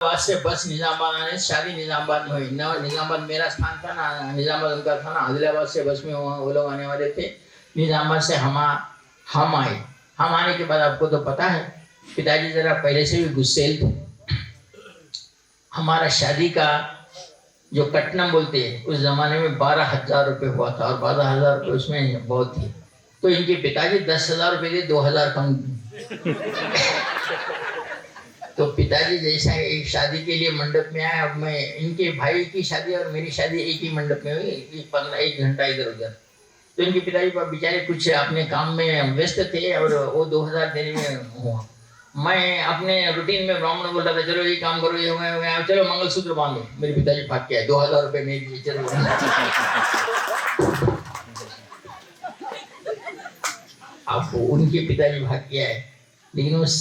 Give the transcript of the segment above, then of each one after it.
से बस निजामाबाद आने, शादी निजामाबाद में हुई। निजामाबाद मेरा स्थान था ना, निजामाबाद उनका था ना। आदिलाबाद से बस में वो लोग आने वाले थे। निजामाबाद से हम आए। हम आने के बाद आपको तो पता है पिताजी जरा पहले से भी गुस्सेल थे। हमारा शादी का जो कटनम बोलते हैं उस जमाने में 12,000 रुपये हुआ था, और 12,000 रुपये उसमें बहुत थी। तो इनके पिताजी 10,000 रुपये दे, 2,000 कम। तो पिताजी जैसा एक शादी के लिए मंडप में आए। अब मैं इनके भाई की शादी और मेरी शादी एक ही मंडप में हुई, 1 घंटा इधर उधर। तो इनके पिताजी बेचारे कुछ अपने काम में व्यस्त थे और वो 2,000 देने में हुआ। मैं अपने रूटीन में ब्राह्मण बोल रहा था, चलो ये काम करो, ये हुआ, चलो मंगलसूत्र बांधो। मेरे पिताजी भाग के आए, 2,000 रुपये नहीं दिए, चलो। अब उनके पिताजी भाग के आए। लेकिन उस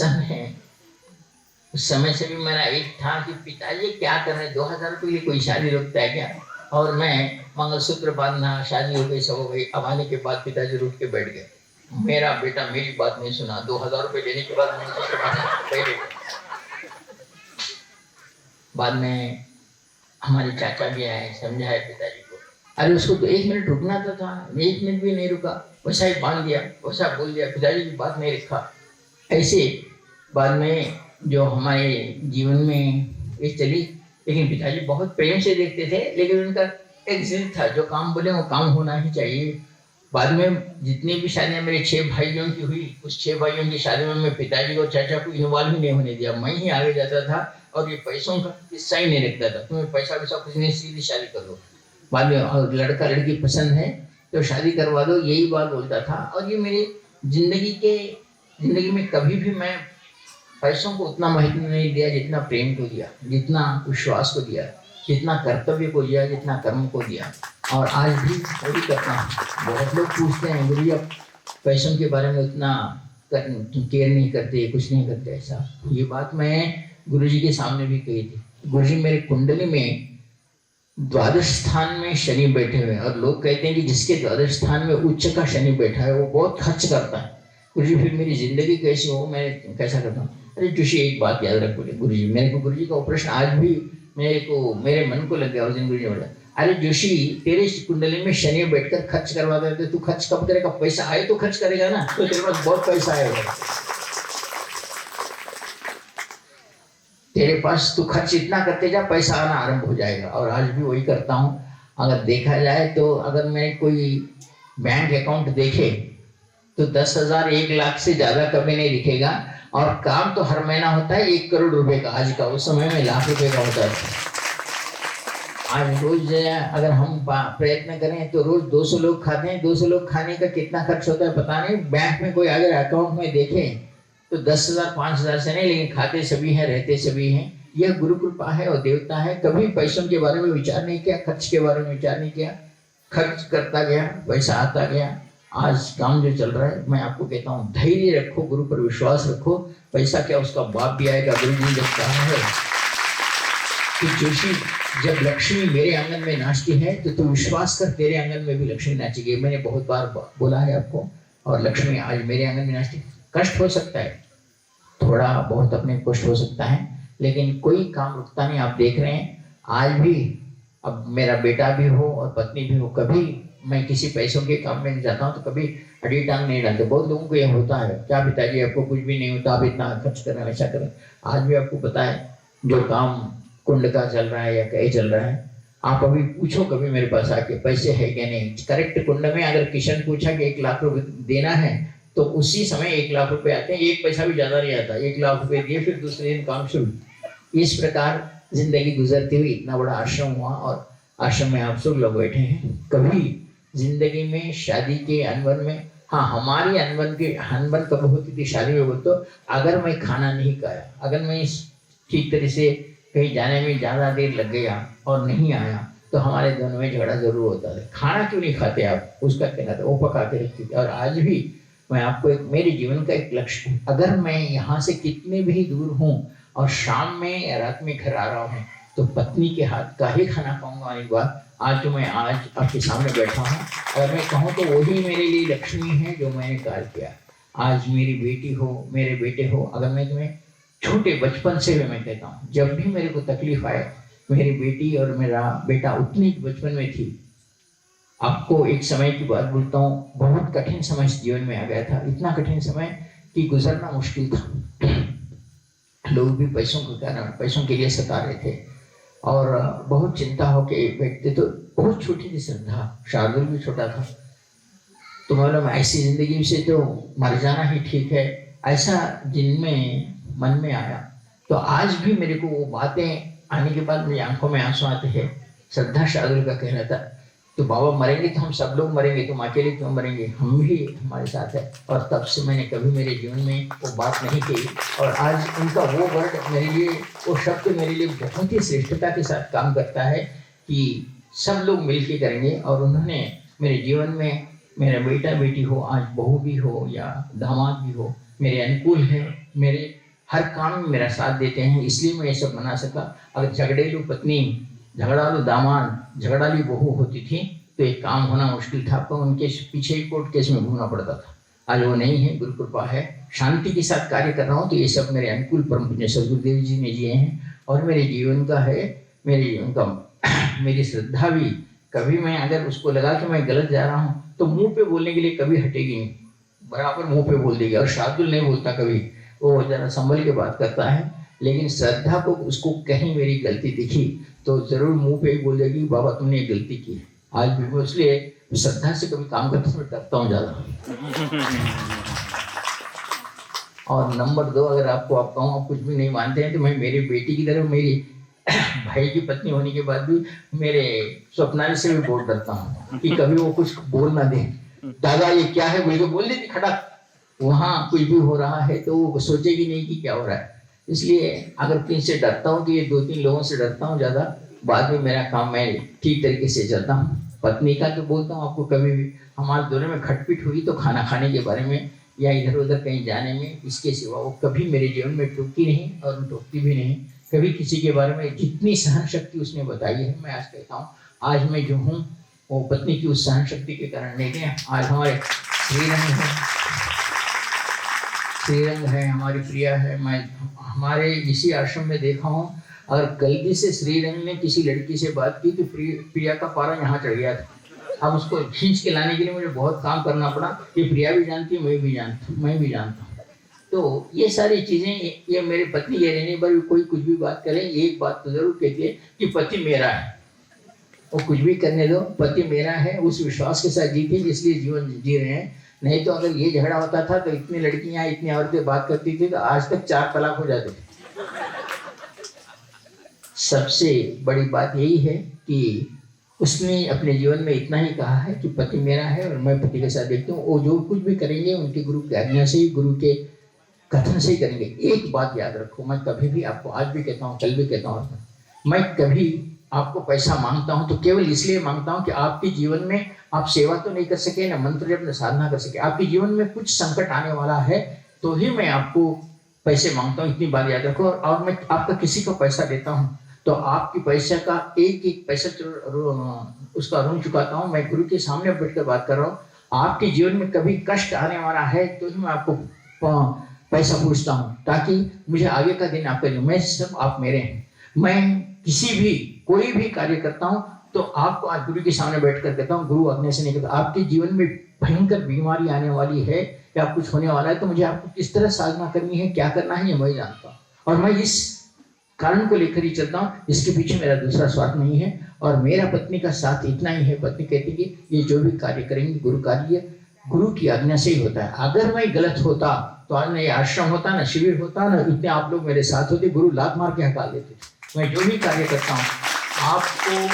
समय से भी मेरा एक था कि पिताजी क्या कर रहे हैं, 2,000 रुपये की कोई शादी रोकता है क्या। और मैं मंगलसूत्र बांधना, शादी हो गई, सब हो गई। अब आने के बाद पिताजी रुक के बैठ गए। मेरा बेटा मेरी बात नहीं सुना। 2,000 रुपये लेने के बाद मंगलसूत्र बांधने बाद में हमारे चाचा भी आए, समझाए पिताजी को। अरे उसको तो 1 मिनट रुकना था, 1 मिनट भी नहीं रुका, वैसा ही बांध दिया, वैसा बोल दिया, पिताजी की बात नहीं रखा। ऐसे बाद में जो हमारे जीवन में ये चली। लेकिन पिताजी बहुत प्रेम से देखते थे, लेकिन उनका एक जिद था, जो काम बोले वो काम होना ही चाहिए। बाद में जितनी भी शादियां मेरे 6 भाइयों की हुई, उस 6 भाइयों की शादी में मैं पिताजी को चाचा को इन्वॉल्व ही नहीं होने दिया। मैं ही आगे जाता था और ये पैसों का हिस्सा ही नहीं रखता था। तुम्हें पैसा वैसा कुछ नहीं, सीधी शादी कर दो। बाद में लड़का लड़की पसंद है तो शादी करवा दो, यही बात बोलता था। और ये मेरी जिंदगी में कभी भी मैं पैसों को उतना महत्व नहीं दिया जितना प्रेम को दिया, जितना विश्वास को दिया, जितना कर्तव्य को दिया, जितना कर्म को दिया। और आज भी वही करता हूँ। बहुत लोग पूछते हैं, गुरु जी आप पैसों के बारे में उतना केयर नहीं करते, कुछ नहीं करते ऐसा। ये बात मैं गुरु जी के सामने भी कही थी। गुरु जी मेरे कुंडली में द्वादश स्थान में शनि बैठे हुए हैं, और लोग कहते हैं कि जिसके द्वादश स्थान में उच्च का शनि बैठा है वो बहुत खर्च करता है। गुरु जी फिर मेरी जिंदगी कैसी हो, मैं कैसा करता हूँ। अरे जोशी एक बात याद रख बोले गुरु जी, मेरे को गुरु जी का प्रश्न आज भी मेरे मन को लग गया। उस दिन गुरु जी बोला, अरे जोशी तेरे कुंडली में शनि बैठकर खर्च करवा देते, तू खर्च कब करेगा, पैसा आए तो खर्च करेगा ना, तो तेरे पास बहुत पैसा आएगा। तेरे पास तू खर्च इतना करते जा, पैसा आना आरंभ हो जाएगा। और आज भी वही करता हूँ। अगर देखा जाए तो अगर मैं कोई बैंक अकाउंट देखे तो 10,000 1 लाख से ज्यादा कभी नहीं दिखेगा। और काम तो हर महीना होता है 1 करोड़ रुपए का। आज का, उस समय में लाख रुपए का होता है। आज रोज अगर हम प्रयत्न करें तो रोज 200 लोग खाते हैं। 200 लोग खाने का कितना खर्च होता है पता नहीं। बैंक में कोई अगर अकाउंट में देखे तो 10,000 5,000 से नहीं, लेकिन खाते सभी हैं, रहते सभी हैं। यह गुरु कृपा है और देवता है। कभी पैसों के बारे में विचार नहीं किया, खर्च के बारे में विचार नहीं किया। खर्च करता गया, पैसा आता गया। आज काम जो चल रहा है, मैं आपको कहता हूँ धैर्य रखो, गुरु पर विश्वास रखो। पैसा क्या उसका बाप भी आएगा। गुरु जी जब कहा है कि जोशी जब लक्ष्मी मेरे आंगन में नाचती है तो तू विश्वास कर, तेरे आंगन में भी लक्ष्मी नाचेगी। मैंने बहुत बार बोला है आपको। और लक्ष्मी आज मेरे आंगन में नाचती। कष्ट हो सकता है, थोड़ा बहुत अपने कष्ट हो सकता है, लेकिन कोई काम रुकता नहीं। आप देख रहे हैं आज भी, अब मेरा बेटा भी हो और पत्नी भी हो, कभी मैं किसी पैसों के काम में जाता हूँ तो कभी अड़ी टांग नहीं डालते। बहुत लोगों को यह होता है, क्या पिताजी आपको कुछ भी नहीं होता, आप इतना खर्च करें, ऐसा करें। आज भी आपको पता है जो काम कुंड का चल रहा है या कहीं चल रहा है, आप अभी पूछो कभी मेरे पास आके पैसे है क्या नहीं। करेक्ट कुंड में अगर किशन पूछा कि 1 लाख रुपए देना है तो उसी समय 1 लाख रुपए आते हैं। 1 पैसा भी ज्यादा नहीं आता। 1 लाख रुपए दिए, फिर दूसरे दिन काम शुरू। इस प्रकार जिंदगी गुजरती हुई इतना बड़ा आश्रम हुआ, और आश्रम में आप सब लोग बैठे हैं। कभी जिंदगी में शादी के अनबन में, हाँ हमारी अनबन कब होती थी शादी में, बोल तो अगर मैं खाना नहीं खाया, अगर मैं ठीक तरह से कहीं जाने में ज़्यादा देर लग गया और नहीं आया तो हमारे दोनों में झगड़ा जरूर होता था। खाना क्यों नहीं खाते आप, उसका कहना था, वो पका के रखती थी। और आज भी मैं आपको मेरे जीवन का एक लक्ष्य, अगर मैं यहाँ से कितने भी दूर हूँ और शाम में या रात में घर आ रहा हूँ तो पत्नी के हाथ का ही खाना खाऊंगा। एक बार आज तो मैं आज आपके सामने बैठा हूँ, और मैं कहूँ तो वही मेरे लिए लक्ष्मी है जो मैंने कार्य किया। आज मेरी बेटी हो, मेरे बेटे हो, अगर मैं तुम्हें छोटे बचपन से भी मैं कहता हूँ, जब भी मेरे को तकलीफ आए, मेरी बेटी और मेरा बेटा उतनी बचपन में थी। आपको एक समय की बात बोलता हूँ, बहुत कठिन समय जीवन में आ गया था, इतना कठिन समय कि गुजरना मुश्किल था। लोग भी पैसों के कारण, पैसों के लिए सता रहे थे और बहुत चिंता हो के बैठते। तो बहुत छोटी थी श्रद्धा, शार्दुल भी छोटा था। तो मालूम ऐसी जिंदगी से तो मर जाना ही ठीक है, ऐसा जिनमें मन में आया। तो आज भी मेरे को वो बातें आने के बाद मेरी आंखों में आंसू आते हैं। श्रद्धा शार्दुल का कहना था, तो बाबा मरेंगे तो हम सब लोग मरेंगे, तुम अकेले क्यों मरेंगे, हम भी हमारे साथ है। और तब से मैंने कभी मेरे जीवन में वो बात नहीं कही। और आज उनका वो वर्ड मेरे लिए, वो शब्द मेरे लिए बहुत ही श्रेष्ठता के साथ काम करता है कि सब लोग मिलके करेंगे। और उन्होंने मेरे जीवन में, मेरा बेटा बेटी हो, आज बहू भी हो या दामाद भी हो, मेरे अनुकूल है, मेरे हर काम में मेरा साथ देते हैं, इसलिए मैं ये सब बना सका। अगर झगड़ेलू पत्नी, झगड़ालू दामाद, झगड़ालू बहू होती थी तो एक काम होना मुश्किल था, तो उनके पीछे ही कोर्ट केस में घूमना पड़ता था। आज वो नहीं है, गुरु कृपा है, शांति के साथ कार्य कर रहा हूँ। तो ये सब मेरे अनुकूल परम पूज्य सदगुरुदेव जी ने जिए हैं और मेरे जीवन का है, मेरे जीवन का मेरी श्रद्धा भी। कभी मैं अगर उसको लगा कि मैं गलत जा रहा हूँ तो मुंह पे बोलने के लिए कभी हटेगी नहीं, बराबर मुंह पे बोल देगी। और शार्दुल नहीं बोलता कभी, वो जरा संभल के बात करता है। लेकिन श्रद्धा को, उसको कहीं मेरी गलती दिखी तो जरूर मुंह पे ही बोल देगी, बाबा तुमने गलती की है। आज भी मैं इसलिए श्रद्धा से कभी काम करते समय डरता हूँ ज्यादा। और नंबर 2, अगर आपको आप कहूँ आप कुछ भी नहीं मानते हैं तो मैं मेरी बेटी की तरह, मेरी भाई की पत्नी होने के बाद भी मेरे स्वप्नाली से भी बहुत डरता हूँ कि कभी वो कुछ बोल ना दे। दादा ये क्या है बोल के बोल देती खटक, वहाँ कुछ भी हो रहा है तो वो सोचेगी नहीं कि क्या हो रहा है। इसलिए अगर किसी से डरता हूँ कि ये 2-3 लोगों से डरता हूँ ज़्यादा, बाद में मेरा काम मैं ठीक तरीके से चलता हूँ। पत्नी का तो बोलता हूँ आपको, कभी भी हमारे दोनों में खटपट हुई तो खाना खाने के बारे में या इधर उधर कहीं जाने में, इसके सिवा वो कभी मेरे जीवन में टोकती नहीं और टोकती भी नहीं। कभी किसी के बारे में जितनी सहन शक्ति उसने बताई है, मैं आज कहता हूँ आज मैं जो हूँ वो पत्नी की उस सहन शक्ति के कारण नहीं है। आज हमारे श्रीरंग है, श्रीरंग है, हमारी प्रिया है। मैं हमारे इसी आश्रम में देखा हूँ, अगर गलती से श्रीरंग ने किसी लड़की से बात की तो प्रिया का पारा यहाँ चढ़ गया था। अब उसको खींच के लाने के लिए मुझे बहुत काम करना पड़ा। ये प्रिया भी जानती है, मैं भी जानता हूँ। तो ये सारी चीज़ें, ये मेरे पत्नी ये रहने पर कोई कुछ भी बात करे, एक बात तो जरूर कहती है कि पति मेरा है, वो कुछ भी करने दो, पति मेरा है। उस विश्वास के साथ जीती, इसलिए जीवन जी रहे हैं। नहीं तो अगर ये झगड़ा होता था तो इतनी लड़कियां, इतनी औरतें बात करती थी तो आज तक 4 तलाक हो जाते थे। सबसे बड़ी बात यही है कि उसने अपने जीवन में इतना ही कहा है कि पति मेरा है और मैं पति के साथ देखती हूँ। वो जो कुछ भी करेंगे उनके गुरु की आज्ञा से ही, गुरु के कथन से ही करेंगे। एक बात याद रखो, मैं कभी भी आपको, आज भी कहता हूँ, कल भी कहता हूँ, मैं कभी आपको पैसा मांगता हूँ तो केवल इसलिए मांगता हूँ कि आपके जीवन में आप सेवा तो नहीं कर सके, ना मंत्र जप, ना साधना कर सके, आपके जीवन में कुछ संकट आने वाला है तो ही मैं आपको पैसे मांगता हूँ। इतनी बात याद रखो। और मैं आपका किसी को पैसा देता हूँ तो आपकी पैसे का एक एक पैसा उसका ऋण चुकाता हूँ। मैं गुरु के सामने बैठकर बात कर रहा हूँ। आपके जीवन में कभी कष्ट आने वाला है तो ही मैं आपको पैसा पूछता हूँ, ताकि मुझे आगे का दिन आपका, मैं सब आप मेरे हैं। मैं किसी भी कोई भी कार्य करता हूँ तो आपको आज गुरु के सामने बैठकर कहता हूँ, गुरु आज्ञा से नहीं करता। आपके जीवन में भयंकर बीमारी आने वाली है या कुछ होने वाला है तो मुझे आपको किस तरह साधना करनी है, क्या करना है, ये मैं जानता हूँ। और मैं इस कारण को लेकर ही चलता हूँ, इसके पीछे मेरा दूसरा स्वार्थ नहीं है। और मेरा पत्नी का साथ इतना ही है, पत्नी कहती कि ये जो भी कार्य करेंगे गुरु कार्य गुरु की आज्ञा से ही होता है। अगर मैं गलत होता तो आज ना ये आश्रम होता, ना शिविर होता, ना इतने आप लोग मेरे साथ होते। गुरु लात मार के हटा देते। मैं जो भी कार्य करता हूँ, आपको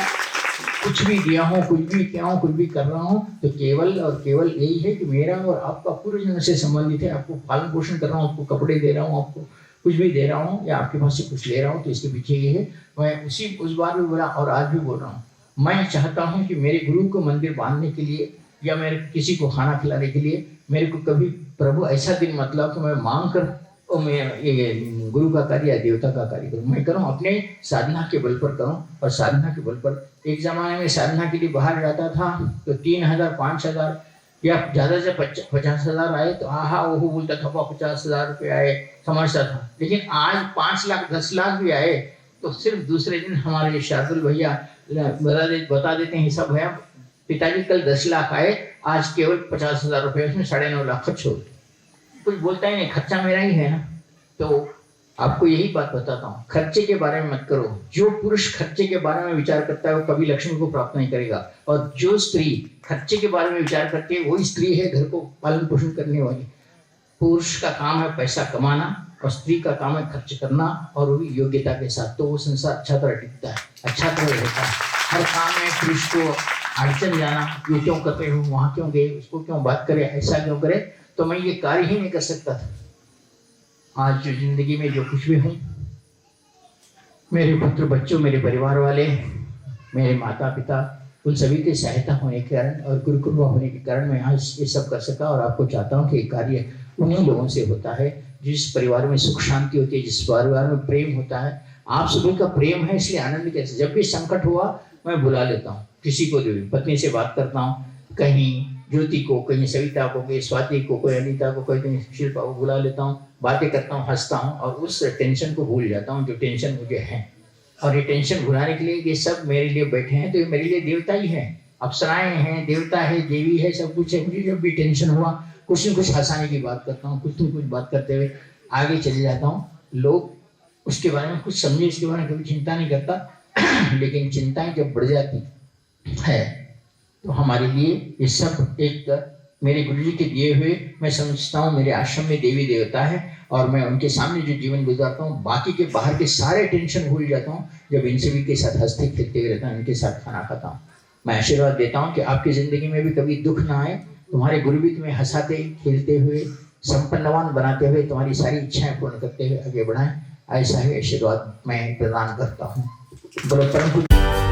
कुछ भी दिया हूँ, कुछ भी किया हूँ, कुछ भी कर रहा हूँ तो केवल और केवल यही है कि मेरा और आपका पूरे जन्म से संबंधित है। आपको पालन पोषण कर रहा हूँ, आपको कपड़े दे रहा हूँ, आपको कुछ भी दे रहा हूँ या आपके पास से कुछ ले रहा हूँ तो इसके पीछे ये है। मैं उस बार भी बोला और आज भी बोल रहा हूँ, मैं चाहता हूँ कि मेरे गुरु को मंदिर बांधने के लिए या मेरे किसी को खाना खिलाने के लिए मेरे को कभी प्रभु ऐसा दिन मतलब कि मैं मांग कर और मैं ये गुरु का कार्य या देवता का कार्य करूँ। मैं करूँ अपने साधना के बल पर करूँ। और साधना के बल पर एक ज़माने में साधना के लिए बाहर जाता था तो 3000 5000 या ज़्यादा से 50,000 आए तो आहा वो बोलता था 50,000 रुपये आए, समझता था। लेकिन आज 5 लाख 10 लाख भी आए तो सिर्फ दूसरे दिन हमारे शार्दुल भैया बता देते हैं हिसाब, भैया पिताजी कल 10 लाख आए, आज केवल 50,000 रुपये, उसमें 9.5 लाख खर्च हो गए। कुछ बोलता ही नहीं, खर्चा मेरा ही है ना। तो आपको यही बात बताता हूँ, खर्चे के बारे में मत करो। जो पुरुष खर्चे के बारे में विचार करता है वो कभी लक्ष्मी को प्राप्त नहीं करेगा, और जो स्त्री खर्चे के बारे में विचार करती है वही स्त्री है घर को पालन पोषण करने वाली। पुरुष का काम है पैसा कमाना और स्त्री का काम है खर्च करना, और वो भी योग्यता के साथ। तो वो संसार अच्छा तरह टिकता है, अच्छा तरह रहता है। हर काम में पुरुष को अड़चन जाना, ये क्यों करते हो, वहाँ क्यों गए, उसको क्यों बात करे, ऐसा क्यों करे, तो मैं ये कार्य ही नहीं कर सकता था। आज जो जिंदगी में जो कुछ भी हूँ, मेरे पुत्र बच्चों, मेरे परिवार वाले, मेरे माता पिता, उन सभी की सहायता होने के कारण और गुरु कृपा होने के कारण मैं आज ये सब कर सका। और आपको चाहता हूँ कि ये कार्य उन्हीं लोगों से होता है जिस परिवार में सुख शांति होती है, जिस परिवार में प्रेम होता है। आप सभी का प्रेम है, इसलिए आनंद कैसे। जब भी संकट हुआ मैं बुला लेता हूँ किसी को, भी पत्नी से बात करता हूँ, कहीं ज्योति को, कहीं सविता को, कहीं स्वाति को, कोई अनीता को, कहीं शिल्पा को बुला लेता हूँ, बातें करता हूँ, हंसता हूँ और उस टेंशन को भूल जाता हूँ जो टेंशन मुझे है। और ये टेंशन भुलाने के लिए ये सब मेरे लिए बैठे हैं, तो ये मेरे लिए देवता ही है, अप्सराएं हैं, देवता है, देवी है, सब कुछ है। मुझे जब भी टेंशन हुआ कुछ न कुछ हंसाने की बात करता हूँ, कुछ न कुछ बात करते हुए आगे चले जाता हूँ। लोग उसके बारे में कुछ समझे, इसके बारे में कभी चिंता नहीं करता। लेकिन चिंताएं जब बढ़ जाती है तो हमारे लिए ये सब एक मेरे गुरु जी के दिए हुए, मैं समझता हूँ मेरे आश्रम में देवी देवता है, और मैं उनके सामने जो जीवन गुजारता हूँ, बाकी के बाहर के सारे टेंशन भूल जाता हूँ जब इन सभी के साथ हंसते खेलते हुए रहता हूँ, इनके साथ खाना खाता हूँ। मैं आशीर्वाद देता हूँ कि आपकी ज़िंदगी में भी कभी दुख ना आए, तुम्हारे गुरु भी तुम्हें हंसाते खेलते हुए, संपन्नवान बनाते हुए, तुम्हारी सारी इच्छाएं पूर्ण करते हुए आगे बढ़ाएं। ऐसा ही आशीर्वाद मैं प्रदान करता हूँ। बोलो परम